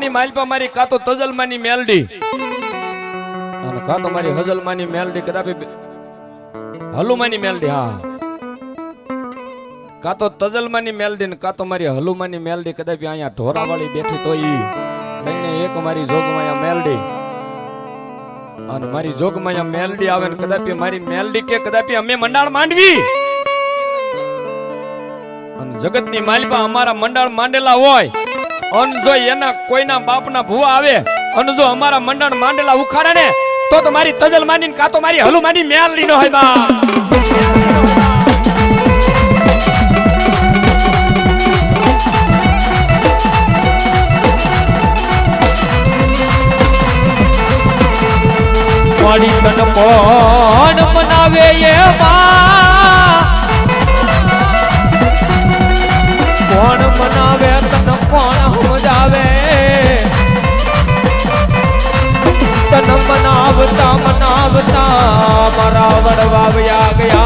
જગતની માલપા મારી કાં તો તજલમાની મેલડી અને કાં તો મારી હજલમાની મેલડી કદાપી હલુમાની મેલડી હા કાં તો તજલમાની મેલડી ને કાં તો મારી હલુમાની મેલડી કદાપી અહીંયા ઢોરાવાળી બેઠી તો ઈ તઈને એક મારી જોગમાયા મેલડી અને મારી જોગમાયા મેલડી આવે ને કદાપી મારી મેલડી કે કદાપી અમે મંડાળ માંડવી અને જગતની માલપા અમારા મંડાળ માંડેલા હોય અને જો એના કોઈના બાપના ભૂવા આવે અને જો અમારા મંડાળ માંડેલા ઉખાડે ને તો મારી તજલ માની કાં તો મારી હલુ માની મેલડી નો હોય બા વાડી તન કોણ મનાવે એ બા કોણ મનાવે તન કોણ સમજાવે તન મનાવતા મારા વડવા વ્યા ગયા